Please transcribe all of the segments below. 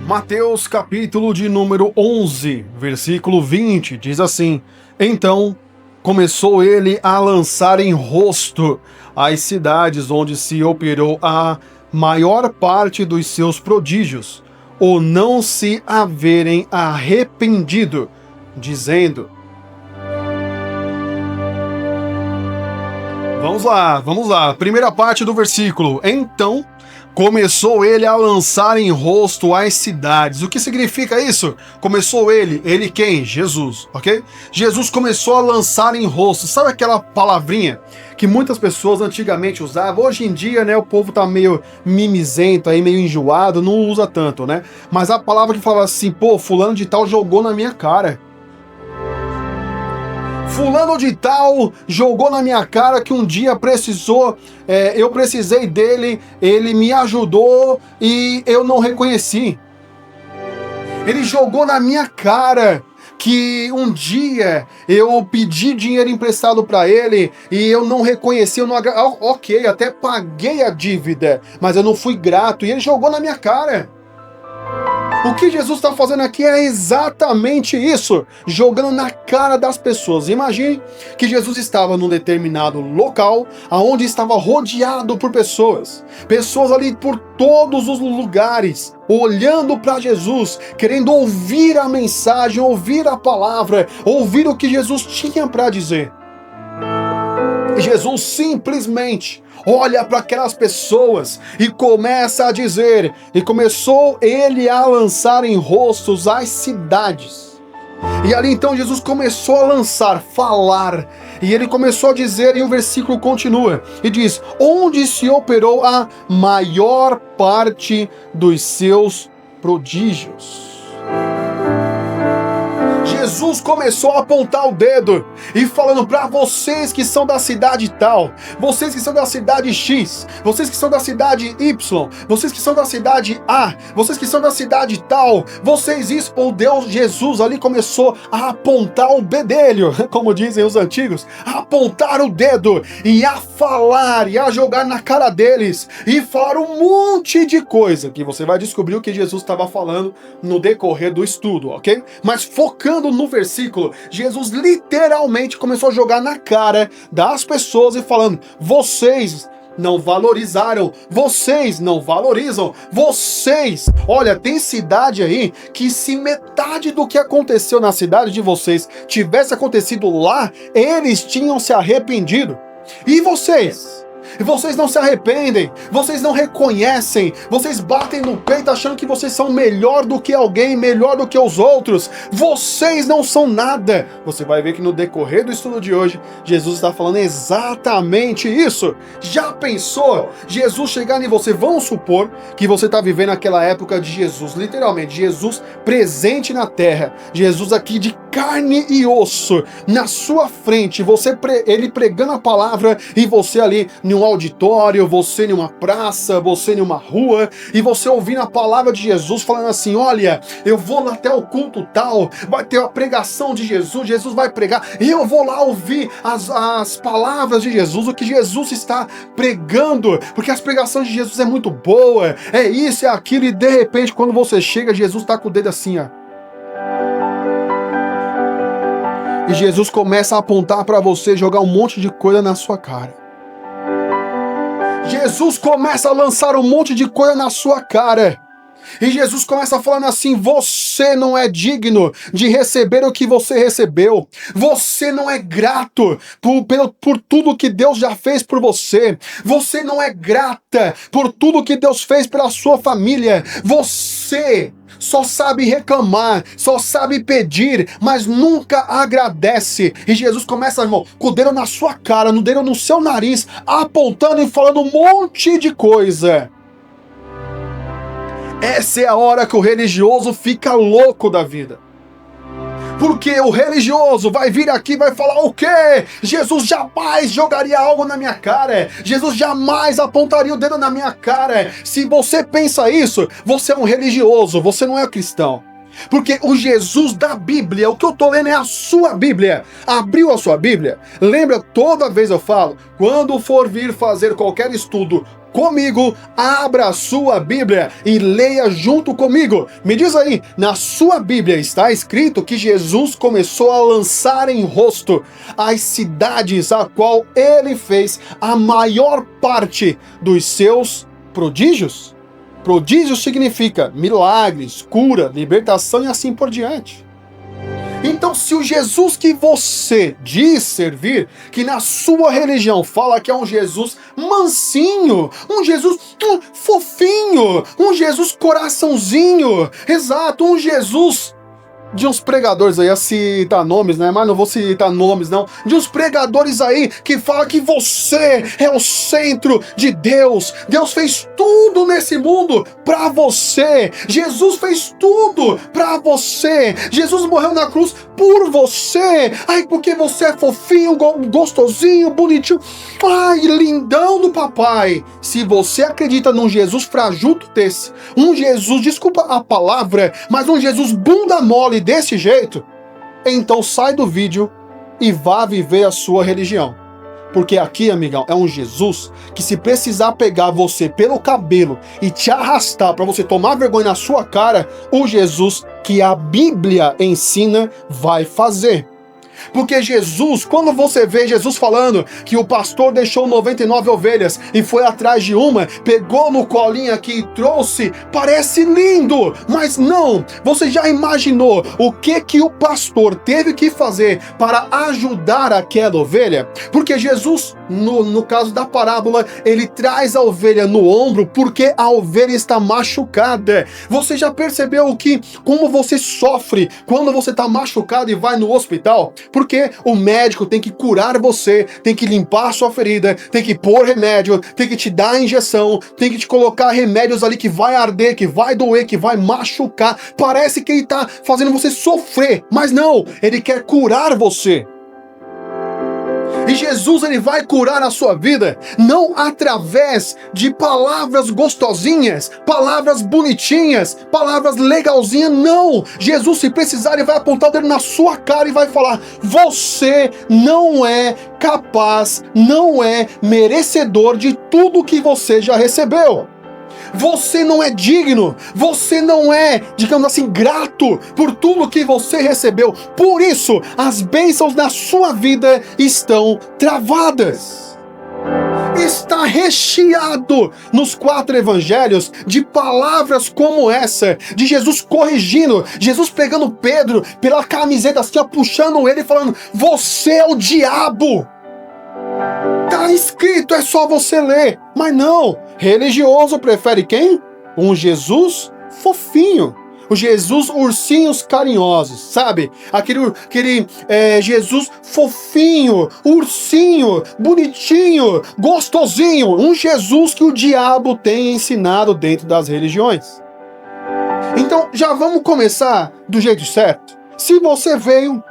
Mateus capítulo de número 11, versículo 20, diz assim: Então começou ele a lançar em rosto as cidades onde se operou a maior parte dos seus prodígios, ou não se haverem arrependido, dizendo... Vamos lá. Primeira parte do versículo. Então começou ele a lançar em rosto as cidades. O que significa isso? Começou ele quem? Jesus, ok? Jesus começou a lançar em rosto. Sabe aquela palavrinha que muitas pessoas antigamente usavam? Hoje em dia, né, o povo tá meio mimizento aí, meio enjoado, não usa tanto, né? Mas a palavra que falava assim, pô, fulano de tal jogou na minha cara. Fulano de tal jogou na minha cara que um dia precisou, eu precisei dele, ele me ajudou e eu não reconheci. Ele jogou na minha cara que um dia eu pedi dinheiro emprestado para ele e eu não reconheci, ok, até paguei a dívida, mas eu não fui grato e ele jogou na minha cara. O que Jesus está fazendo aqui é exatamente isso, jogando na cara das pessoas. Imagine que Jesus estava num determinado local, onde estava rodeado por pessoas ali por todos os lugares, olhando para Jesus, querendo ouvir a mensagem, ouvir a palavra, ouvir o que Jesus tinha para dizer. E Jesus simplesmente olha para aquelas pessoas e começa a dizer, e começou ele a lançar em rostos as cidades. E ali então Jesus começou a lançar, falar, e ele começou a dizer, e o versículo continua, e diz, onde se operou a maior parte dos seus prodígios. Jesus começou a apontar o dedo e falando para vocês que são da cidade tal, vocês que são da cidade X, vocês que são da cidade Y, vocês que são da cidade A, vocês que são da cidade tal, vocês isso, o Deus Jesus ali começou a apontar o bedelho, como dizem os antigos, a apontar o dedo e a falar e a jogar na cara deles e falar um monte de coisa que você vai descobrir o que Jesus estava falando no decorrer do estudo, ok? Mas focando no versículo, Jesus literalmente começou a jogar na cara das pessoas e falando, vocês não valorizaram, vocês não valorizam, vocês, olha, tem cidade aí que se metade do que aconteceu na cidade de vocês tivesse acontecido lá, eles tinham se arrependido. E vocês? Vocês não se arrependem, vocês não reconhecem, vocês batem no peito achando que vocês são melhor do que alguém, melhor do que os outros, vocês não são nada. Você vai ver que no decorrer do estudo de hoje, Jesus está falando exatamente isso. Já pensou Jesus chegar em você? Vamos supor que você está vivendo aquela época de Jesus, literalmente, Jesus presente na terra, Jesus aqui de carne e osso, na sua frente, ele pregando a palavra e você ali em um auditório, você em uma praça, você em uma rua, e você ouvindo a palavra de Jesus falando assim, olha, eu vou até o culto tal, vai ter a pregação de Jesus, Jesus vai pregar, e eu vou lá ouvir as palavras de Jesus, o que Jesus está pregando, porque as pregações de Jesus é muito boa, é isso, é aquilo, e de repente quando você chega, Jesus está com o dedo assim, ó. E Jesus começa a apontar para você, jogar um monte de coisa na sua cara. Jesus começa a lançar um monte de coisa na sua cara. E Jesus começa falando assim, você não é digno de receber o que você recebeu. Você não é grato por tudo que Deus já fez por você. Você não é grata por tudo que Deus fez pela sua família. Você só sabe reclamar, só sabe pedir, mas nunca agradece. E Jesus começa, irmão, com o dedo na sua cara, no dedo no seu nariz, apontando e falando um monte de coisa. Essa é a hora que o religioso fica louco da vida. Porque o religioso vai vir aqui e vai falar o quê? Jesus jamais jogaria algo na minha cara. Jesus jamais apontaria o dedo na minha cara. Se você pensa isso, você é um religioso, você não é cristão. Porque o Jesus da Bíblia, o que eu tô lendo é a sua Bíblia. Abriu a sua Bíblia? Lembra, toda vez eu falo, quando for vir fazer qualquer estudo comigo, abra a sua Bíblia e leia junto comigo. Me diz aí, na sua Bíblia está escrito que Jesus começou a lançar em rosto as cidades a qual ele fez a maior parte dos seus prodígios? Prodígio significa milagres, cura, libertação e assim por diante. Então, se o Jesus que você diz servir, que na sua religião fala que é um Jesus mansinho, um Jesus fofinho, um Jesus coraçãozinho, exato, um Jesus de uns pregadores aí, a citar nomes, né? Mas não vou citar nomes, não. De uns pregadores aí que falam que você é o centro de Deus. Deus fez tudo nesse mundo pra você. Jesus fez tudo pra você. Jesus morreu na cruz por você. Ai, porque você é fofinho, gostosinho, bonitinho. Ai, lindão do papai. Se você acredita num Jesus frajuto desse, um Jesus, desculpa a palavra, mas um Jesus bunda mole desse jeito, então sai do vídeo e vá viver a sua religião. Porque aqui, amigão, é um Jesus que, se precisar pegar você pelo cabelo e te arrastar para você tomar vergonha na sua cara, o Jesus que a Bíblia ensina vai fazer. Porque Jesus, quando você vê Jesus falando que o pastor deixou 99 ovelhas e foi atrás de uma, pegou no colinho aqui e trouxe, parece lindo, mas não. Você já imaginou o que o pastor teve que fazer para ajudar aquela ovelha? Porque Jesus, no caso da parábola, ele traz a ovelha no ombro porque a ovelha está machucada. Você já percebeu como você sofre quando você está machucado e vai no hospital? Porque o médico tem que curar você, tem que limpar a sua ferida, tem que pôr remédio, tem que te dar a injeção, tem que te colocar remédios ali que vai arder, que vai doer, que vai machucar. Parece que ele está fazendo você sofrer, mas não, ele quer curar você. E Jesus, ele vai curar a sua vida, não através de palavras gostosinhas, palavras bonitinhas, palavras legalzinhas, não. Jesus, se precisar, ele vai apontar o dedo na sua cara e vai falar: você não é capaz, não é merecedor de tudo que você já recebeu. Você não é digno, você não é, digamos assim, grato por tudo que você recebeu. Por isso, as bênçãos na sua vida estão travadas. Está recheado nos 4 evangelhos de palavras como essa, de Jesus corrigindo, Jesus pegando Pedro pela camiseta assim, puxando ele e falando: você é o diabo. Tá escrito, é só você ler. Mas não, religioso prefere quem? Um Jesus fofinho. O Jesus ursinhos carinhosos, sabe? Aquele Jesus fofinho, ursinho, bonitinho, gostosinho. Um Jesus que o diabo tem ensinado dentro das religiões. Então, já vamos começar do jeito certo. Se você veio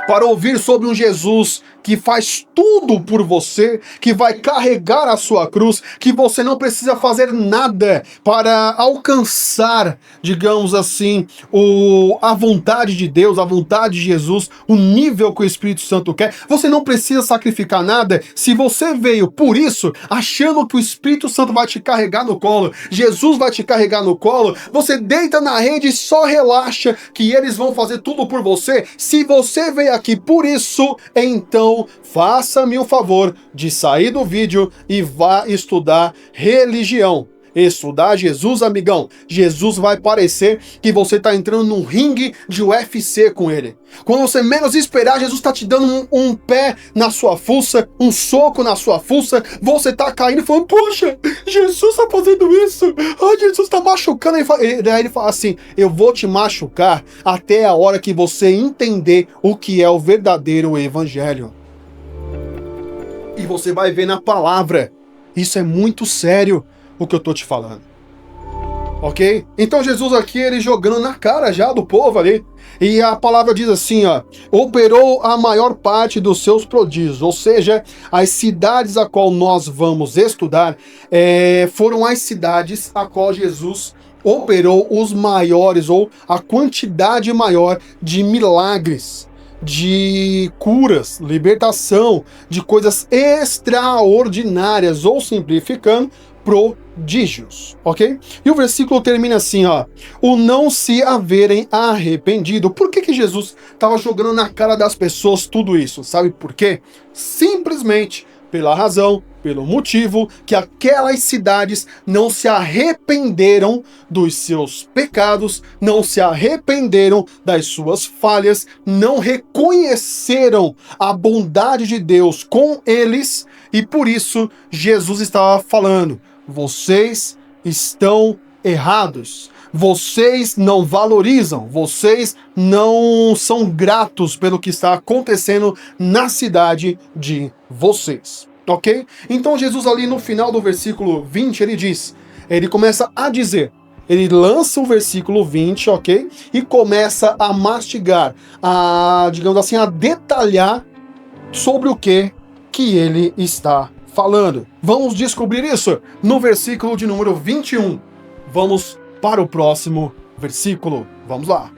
para ouvir sobre um Jesus que faz tudo por você, que vai carregar a sua cruz, que você não precisa fazer nada para alcançar, digamos assim, a vontade de Deus, a vontade de Jesus, o nível que o Espírito Santo quer. Você não precisa sacrificar nada. Se você veio por isso, achando que o Espírito Santo vai te carregar no colo, Jesus vai te carregar no colo, você deita na rede e só relaxa que eles vão fazer tudo por você. Se você veio aqui por isso, então faça-me o favor de sair do vídeo e vá estudar religião. Estudar Jesus, amigão. Jesus vai parecer que você está entrando num ringue de UFC com ele. Quando você menos esperar, Jesus está te dando um pé na sua fuça, um soco na sua fuça, você está caindo e falando: poxa, Jesus está fazendo isso, Jesus está machucando. Daí ele fala assim: eu vou te machucar até a hora que você entender o que é o verdadeiro evangelho. E você vai ver na palavra. Isso é muito sério o que eu tô te falando. Ok? Então Jesus aqui, ele jogando na cara já do povo ali. E a palavra diz assim, operou a maior parte dos seus prodígios. Ou seja, as cidades a qual nós vamos estudar foram as cidades a qual Jesus operou os maiores, ou a quantidade maior de milagres. de curas, libertação, de coisas extraordinárias, ou simplificando, prodígios, ok? E o versículo termina assim, ó: o não se haverem arrependido. Por que Jesus estava jogando na cara das pessoas tudo isso? Sabe por quê? Simplesmente pela razão, pelo motivo que aquelas cidades não se arrependeram dos seus pecados, não se arrependeram das suas falhas, não reconheceram a bondade de Deus com eles, e por isso Jesus estava falando: vocês estão errados. Vocês não valorizam, vocês não são gratos pelo que está acontecendo na cidade de vocês, ok? Então Jesus ali no final do versículo 20, ele começa a dizer, ele lança o versículo 20, ok? E começa a mastigar, digamos assim, a detalhar sobre o que ele está falando. Vamos descobrir isso no versículo de número 21. Vamos para o próximo versículo. Vamos lá.